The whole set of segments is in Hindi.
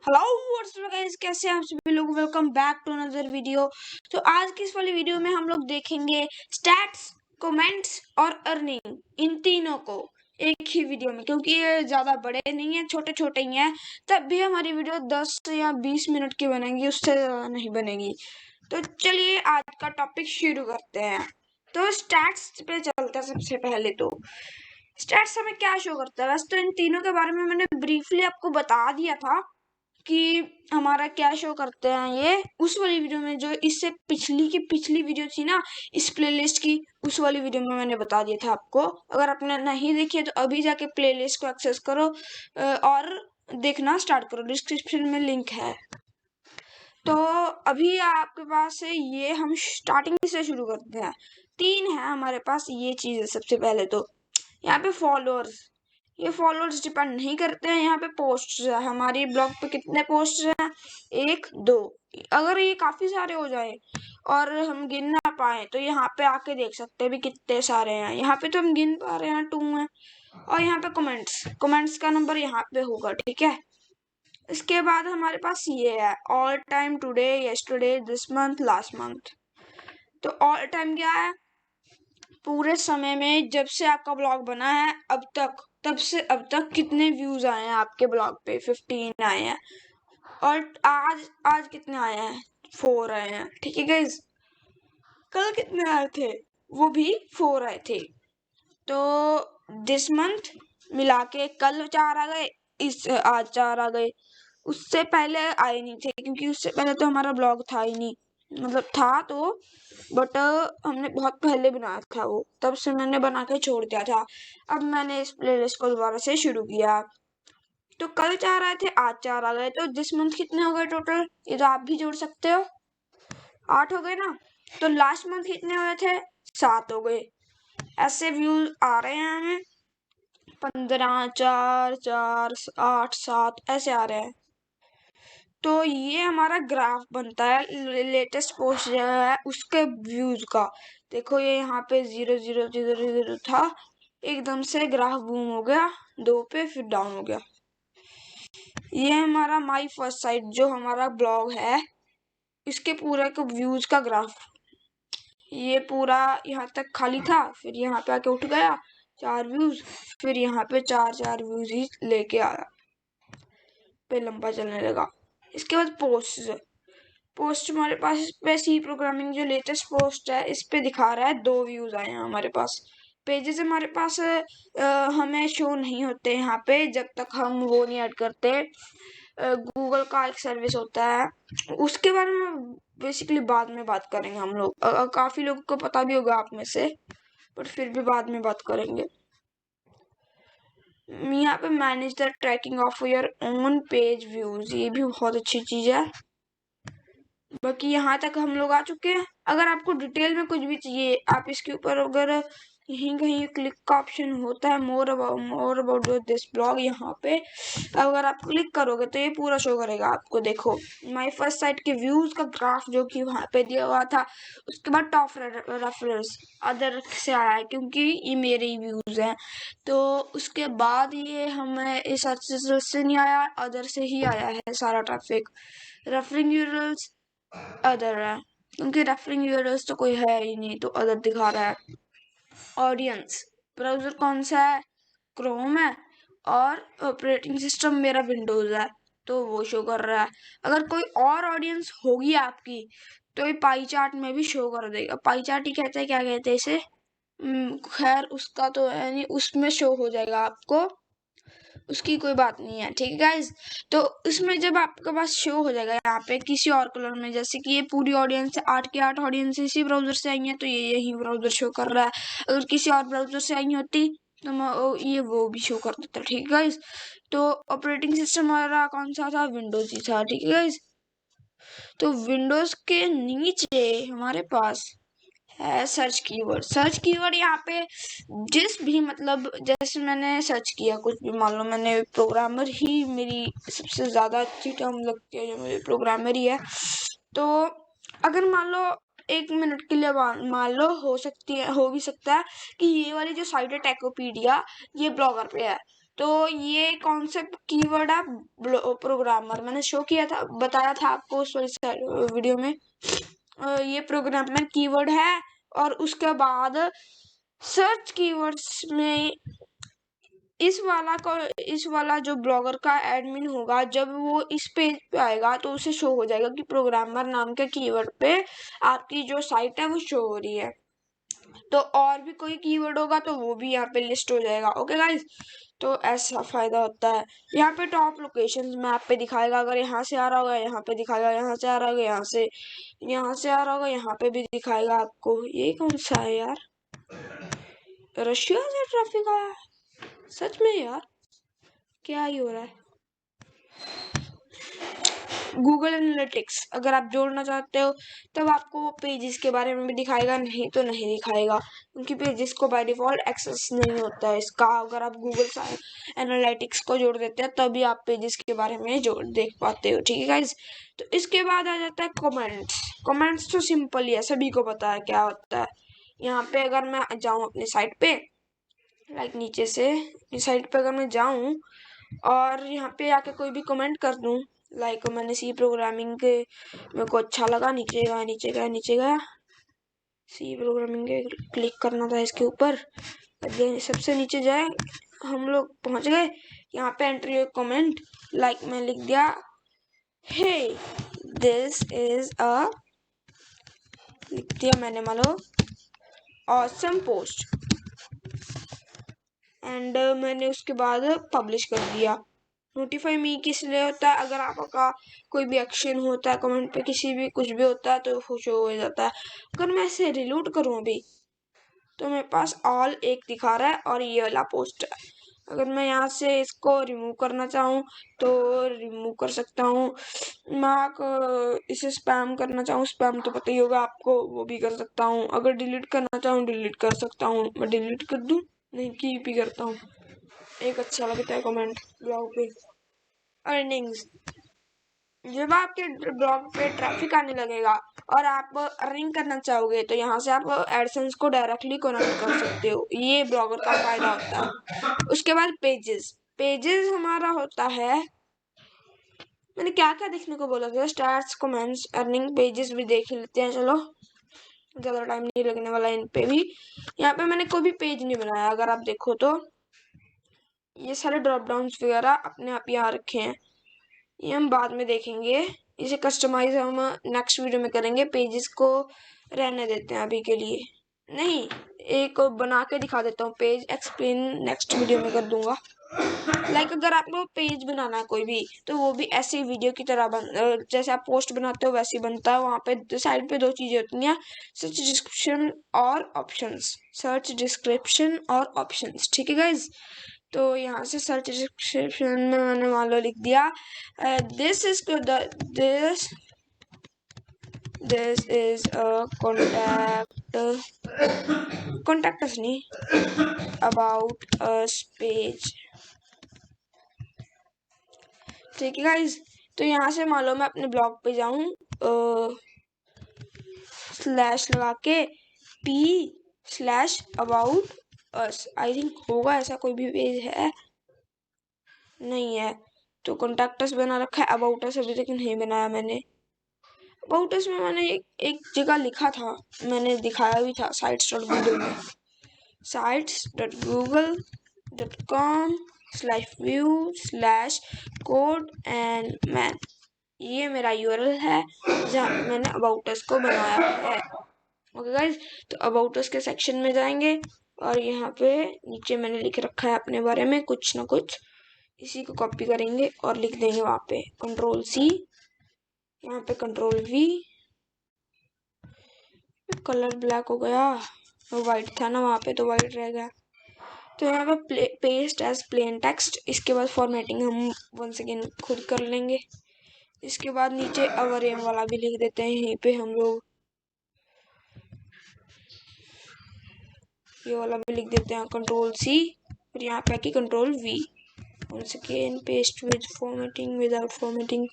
हेलो व्हाट्सअप गाइस, कैसे हैं आप सभी लोग। Welcome back to another video. तो आज की इस वाली वीडियो में हम लोग देखेंगे स्टैट्स, कमेंट्स और अर्निंग, इन तीनों को एक ही वीडियो में, क्योंकि ये ज़्यादा बड़े नहीं हैं, छोटे छोटे ही हैं। तब भी हमारी वीडियो 10 या 20 मिनट की बनेगी, उससे ज़्यादा नहीं बनेगी। तो चलिए आज का टॉपिक शुरू करते हैं। तो स्टैट्स पे चलते हैं। सबसे पहले तो स्टैट्स हमें क्या शो करता है। वैसे तो इन तीनों के बारे में मैंने ब्रीफली आपको बता दिया था कि हमारा क्या शो करते हैं ये उस वाली वीडियो में, जो इससे पिछली वीडियो थी ना इस प्लेलिस्ट की, उस वाली वीडियो में मैंने बता दिया था आपको। अगर आपने नहीं देखी है तो अभी जाके प्लेलिस्ट को एक्सेस करो और देखना स्टार्ट करो, डिस्क्रिप्शन में लिंक है। तो अभी आपके पास है ये, हम स्टार्टिंग से शुरू करते हैं। 3 है हमारे पास ये चीज़। सबसे पहले तो यहाँ पे फॉलोअर्स, ये फॉलोअर्स डिपेंड नहीं करते हैं। यहाँ पे पोस्ट है, हमारी ब्लॉग पे कितने पोस्ट हैं, 1 2। अगर ये काफी सारे हो जाए और हम गिन ना पाए तो यहाँ पे आके देख सकते हैं भी कितने सारे हैं। यहाँ पे तो हम गिन पा रहे हैं, 2 हैं। और यहाँ पे कमेंट्स का नंबर यहाँ पे होगा, ठीक है। इसके बाद हमारे पास ये है all time, today, yesterday, this month, last month. तो ऑल टाइम क्या है, पूरे समय में जब से आपका ब्लॉग बना है अब तक, तब से अब तक कितने व्यूज आए हैं आपके ब्लॉग पे। 15 आए हैं। और आज आज कितने आए हैं, 4 आए हैं, ठीक है गाइज। कल कितने आए थे, वो भी 4 आए थे। तो दिस मंथ मिला के कल 4 आ गए, इस आज 4 आ गए। उससे पहले आए नहीं थे, क्योंकि उससे पहले तो हमारा ब्लॉग था ही नहीं। मतलब था तो, बट हमने बहुत पहले बनाया था वो, तब से मैंने बना के छोड़ दिया था। अब मैंने इस प्लेलिस्ट को दोबारा से शुरू किया। तो कल 4 आए थे, आज 4 आ गए। तो दिस मंथ कितने हो गए टोटल, ये तो आप भी जोड़ सकते हो, 8 हो गए ना। तो लास्ट मंथ कितने हुए थे, 7 हो गए। ऐसे व्यूज आ रहे हैं हमें, 15, 4, 4, 8, 7 ऐसे आ रहे हैं। तो ये हमारा ग्राफ बनता है लेटेस्ट पोस्ट जो है उसके व्यूज का। देखो ये यहाँ पे 0 0 0 0 था, एकदम से ग्राफ बूम हो गया 2 पे, फिर डाउन हो गया। ये हमारा माई फर्स्ट साइट जो हमारा ब्लॉग है, इसके पूरे के व्यूज का ग्राफ। ये पूरा यहाँ तक खाली था, फिर यहाँ पे आके उठ गया 4 व्यूज, फिर यहाँ पे 4 व्यूज ही लेके आया, पे लंबा चलने लगा। इसके बाद पोस्ट हमारे पास वैसी प्रोग्रामिंग जो लेटेस्ट पोस्ट है इस पे दिखा रहा है 2 व्यूज आए हैं हमारे पास। पेजेस हमारे पास हमें शो नहीं होते यहाँ पे जब तक हम वो नहीं ऐड करते। गूगल का एक सर्विस होता है, उसके बारे में बेसिकली बाद में बात करेंगे हम लोग। काफी लोगों को पता भी होगा आप में से, पर फिर भी बाद में बात करेंगे। यहाँ पे manage the tracking of your own page views, ये भी बहुत अच्छी चीज है। बाकी यहाँ तक हम लोग आ चुके हैं। अगर आपको डिटेल में कुछ भी चाहिए, आप इसके ऊपर अगर यहीं कहीं क्लिक का ऑप्शन होता है, मोर अबाउट दिस ब्लॉग, यहाँ पे अगर आप क्लिक करोगे तो ये पूरा शो करेगा आपको। देखो माय फर्स्ट साइट के व्यूज का ग्राफ जो कि वहाँ पे दिया हुआ था। उसके बाद टॉप रेफरेंस अदर से आया है, क्योंकि ये मेरे ही व्यूज हैं। तो उसके बाद ये हमें इस से नहीं आया, अदर से ही आया है सारा ट्रैफिक। रेफरिंग यूरल्स अदर है, क्योंकि रेफरिंग यूआरएल्स तो कोई है ही नहीं, तो अदर दिखा रहा है। ऑडियंस ब्राउजर कौन सा है, क्रोम है, और ऑपरेटिंग सिस्टम मेरा विंडोज है, तो वो शो कर रहा है। अगर कोई और ऑडियंस होगी आपकी तो ये पाई चार्ट में भी शो कर देगा। पाई चार्ट ही कहते हैं, क्या कहते हैं इसे, खैर उसका तो है नहीं, उसमें शो हो जाएगा आपको, उसकी कोई बात नहीं है, ठीक है गाइज। तो इसमें जब आपके पास शो हो जाएगा यहाँ पे किसी और कलर में, जैसे कि ये पूरी ऑडियंस है, 8 की 8 ऑडियंस इसी ब्राउजर से आई है, तो ये यही ब्राउजर शो कर रहा है। अगर किसी और ब्राउजर से आई होती तो ये वो भी शो कर देता, ठीक है गाइज। तो ऑपरेटिंग सिस्टम हमारा कौन सा था, विंडोज ही था, ठीक है गाइज। तो विंडोज के नीचे हमारे पास है सर्च कीवर्ड। सर्च कीवर्ड यहाँ पे जिस भी, मतलब जैसे मैंने सर्च किया कुछ भी, मान लो मैंने प्रोग्रामर ही मेरी सबसे ज्यादा अच्छी टर्म लगती है, जो मुझे प्रोग्रामर ही है। तो अगर मान लो 1 मिनट के लिए मान लो, हो भी सकता है कि ये वाली जो साइट है टेकोपीडिया, ये ब्लॉगर पे है, तो ये कॉन्सेप्ट कीवर्ड है प्रोग्रामर, मैंने शो किया था, बताया था आपको उस वीडियो में। ये प्रोग्रामर कीवर्ड है। और उसके बाद सर्च कीवर्ड्स में इस वाला जो ब्लॉगर का एडमिन होगा, जब वो इस पेज पे आएगा तो उसे शो हो जाएगा कि प्रोग्रामर नाम के कीवर्ड पे आपकी जो साइट है वो शो हो रही है। तो और भी कोई कीवर्ड होगा तो वो भी यहाँ पे लिस्ट हो जाएगा। ओके गाइस, तो ऐसा फायदा होता है। यहाँ पे टॉप लोकेशंस मैप पे दिखाएगा, अगर यहाँ से आ रहा होगा यहाँ पे दिखाएगा, यहाँ से आ रहा होगा यहाँ से आ रहा होगा यहाँ पे भी दिखाएगा आपको। ये कौन सा है यार, रशिया से ट्रैफिक आया है सच में यार, क्या ही हो रहा है। गूगल एनालिटिक्स अगर आप जोड़ना चाहते हो तब आपको पेजेस के बारे में भी दिखाएगा, नहीं तो नहीं दिखाएगा, क्योंकि पेजेस को बाय डिफॉल्ट एक्सेस नहीं होता है इसका। अगर आप गूगल एनालिटिक्स को जोड़ देते हैं तभी आप पेजेस के बारे में जोड़ देख पाते हो। ठीक है गाइज, तो इसके बाद आ जाता है कमेंट्स। कमेंट्स तो सिंपल ही है, सभी को पता है क्या होता है। यहाँ पे अगर मैं जाऊँ अपनी साइट पे, लाइक नीचे से इस साइट पे अगर मैं जाऊँ और यहाँ पे आके कोई भी कमेंट कर दूं, लाइक मैंने सी प्रोग्रामिंग के मेरे को अच्छा लगा, नीचे गया सी प्रोग्रामिंग के क्लिक करना था इसके ऊपर, सबसे नीचे जाए हम लोग पहुंच गए। यहाँ पे एंट्री योर कमेंट, लाइक मैं लिख दिया हे दिस इज अ, लिख दिया मैंने मान लो ऑसम पोस्ट, एंड मैंने उसके बाद पब्लिश कर दिया। नोटिफाई मी किस लिए होता है, अगर आपका कोई भी एक्शन होता है कमेंट पे, किसी भी कुछ भी होता है तो शो हो जाता है। अगर मैं इसे रिलोड करूं अभी तो मेरे पास ऑल एक दिखा रहा है और ये वाला पोस्ट है। अगर मैं यहाँ से इसको रिमूव करना चाहूँ तो रिमूव कर सकता हूँ। मैं इसे स्पैम करना चाहूँ, स्पैम तो पता ही होगा आपको, वो भी कर सकता हूँ। अगर डिलीट करना चाहूँ डिलीट कर सकता हूँ, मैं डिलीट कर दूँ, नहीं कीप ही करता हूँ। एक अच्छा लगता है कमेंट ब्लॉग पे। अर्निंग्स, जब आपके ब्लॉग पे ट्रैफिक आने लगेगा और आप अर्निंग करना चाहोगे तो यहाँ से आप एडसेंस को डायरेक्टली कनेक्ट कर सकते हो, ये ब्लॉगर का फायदा होता है। उसके बाद पेजेस, पेजेस हमारा होता है, मैंने क्या क्या देखने को बोला था, स्टार्स, कमेंट्स, अर्निंग, पेजेस भी देख लेते हैं। चलो ज़्यादा टाइम नहीं लगने वाला इन पे भी। यहाँ पे मैंने कोई भी पेज नहीं बनाया, अगर आप देखो तो ये सारे ड्रॉप डाउन्स वगैरह अपने आप यहाँ रखे हैं, ये हम बाद में देखेंगे। इसे कस्टमाइज हम नेक्स्ट वीडियो में करेंगे, पेजेस को रहने देते हैं अभी के लिए। नहीं, एक बना के दिखा देता हूँ पेज, एक्सप्लेन नेक्स्ट वीडियो में कर दूंगा। लाइक अगर आपको पेज बनाना है कोई भी तो वो भी ऐसे वीडियो की तरह जैसे आप पोस्ट बनाते हो वैसे ही बनता है। वहाँ पे साइड पे दो चीजें होती हैं, सर्च डिस्क्रिप्शन और ऑप्शंस, सर्च डिस्क्रिप्शन और ऑप्शंस। ठीक है गाइज, तो यहाँ से सर्च डिस्क्रिप्शन में मैंने मान लो लिख दिया this is a contact us नहीं, अबाउट अस पेज। ठीक है गाइज, तो यहाँ से मान लो मैं अपने ब्लॉग पे जाऊँ, स्लैश लगा के P slash about us, I think होगा ऐसा कोई भी पेज है, नहीं है तो कॉन्टैक्ट अस बना रखा है, अबाउट अस अभी तक नहीं बनाया मैंने। अबाउट अस में मैंने एक जगह लिखा था, मैंने दिखाया भी था sites.google में, sites.google.com/view/codeandman, ये मेरा यूआरएल है जहाँ मैंने अबाउट अस को बनाया है। ओके गाइज, तो अबाउट अस के सेक्शन में जाएंगे और यहाँ पे नीचे मैंने लिख रखा है अपने बारे में कुछ ना कुछ, इसी को कॉपी करेंगे और लिख देंगे वहाँ पे कंट्रोल सी, यहाँ पे कंट्रोल वी, कलर ब्लैक हो गया, वाइट था ना वहाँ पे तो वाइट रह गया। तो यहाँ पे पेस्ट एज प्लेन टेक्स्ट, इसके बाद फॉर्मेटिंग हम वंस अगेन खुद कर लेंगे। इसके बाद नीचे अवर एम वाला भी लिख देते हैं, यहीं पे हम लोग ये वाला भी लिख देते हैं कंट्रोल सी, और यहाँ पे आके control V, once again paste with formatting, without formatting,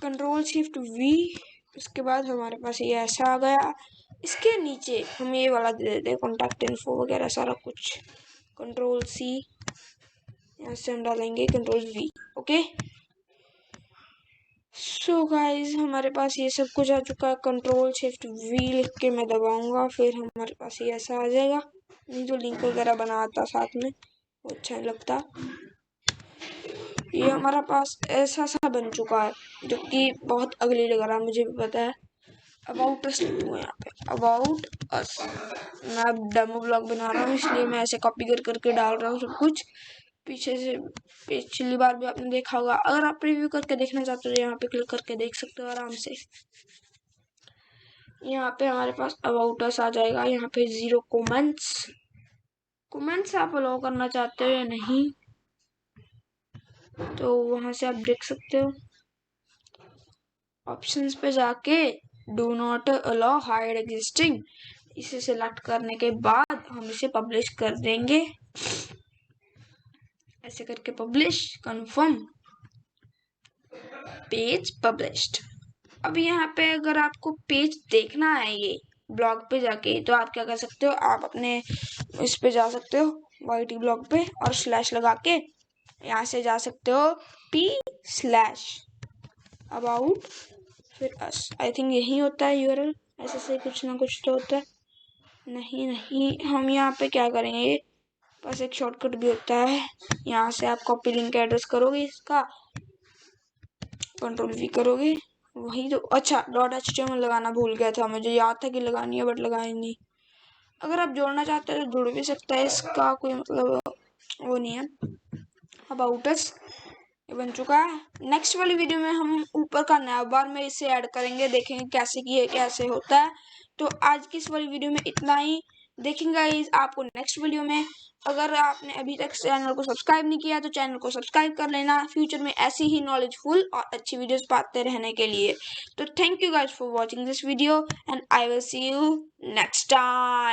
control shift V. उसके बाद हमारे पास ये ऐसा आ गया। इसके नीचे हम ये वाला दे देते हैं कॉन्टैक्ट इन्फो वगैरह सारा कुछ, कंट्रोल सी, यहाँ से हम डालेंगे Ctrl+V। ओके, सो गाइज हमारे पास ये सब कुछ आ चुका है। Ctrl+Shift+V लिख के मैं दबाऊंगा, फिर हमारे पास ये ऐसा आ जाएगा। नहीं जो लिंक वगैरह बनाता साथ में वो अच्छा नहीं लगता। ये हमारा पास ऐसा सा बन चुका है जो कि बहुत अगली लग रहा है, मुझे भी पता है। अबाउट अस लिखूँ यहाँ पे, अबाउट अस। मैं अब डेमो ब्लॉग बना रहा हूँ इसलिए मैं ऐसे कॉपी कर करके डाल रहा हूँ सब कुछ पीछे से। पिछली बार भी आपने देखा होगा। अगर आप रिव्यू करके देखना चाहते हो तो यहाँ पे क्लिक करके देख सकते हो आराम से। यहाँ पे हमारे पास अबाउट अस आ जाएगा। यहाँ पे 0 कमेंट्स। कमेंट्स आप अलाउ करना चाहते हो या नहीं तो वहां से आप देख सकते हो। ऑप्शंस पे जाके do not allow hide existing, इसे सिलेक्ट करने के बाद हम इसे पब्लिश कर देंगे। ऐसे करके पब्लिश, कंफर्म, पेज पब्लिश्ड। अब यहाँ पे अगर आपको पेज देखना है ये ब्लॉग पे जाके तो आप क्या कर सकते हो, आप अपने इस पे जा सकते हो वाईटी ब्लॉग पे और स्लैश लगा के यहाँ से जा सकते हो p/about फिर अस। आई थिंक यही होता है यूआरएल, ऐसे से कुछ ना कुछ तो होता है। नहीं हम यहाँ पे क्या करेंगे, बस एक शॉर्टकट भी होता है। यहाँ से आप कॉपी लिंक एड्रेस करोगे इसका, Ctrl+V करोगे, वही तो। अच्छा .html लगाना भूल गया था, मुझे याद था कि लगानी है बट लगाई नहीं। अगर आप जोड़ना चाहते हो तो जुड़ भी सकता है, इसका कोई मतलब वो नहीं है। अबाउट अस बन चुका है। नेक्स्ट वाली वीडियो में हम ऊपर का नया बार में इसे ऐड करेंगे, देखेंगे कैसे किए कैसे होता है। तो आज की इस वाली वीडियो में इतना ही। देखेंगे आपको नेक्स्ट वीडियो में। अगर आपने अभी तक चैनल को सब्सक्राइब नहीं किया तो चैनल को सब्सक्राइब कर लेना, फ्यूचर में ऐसी ही नॉलेजफुल और अच्छी वीडियोस पाते रहने के लिए। तो thank you guys for watching this video and I will see you next time.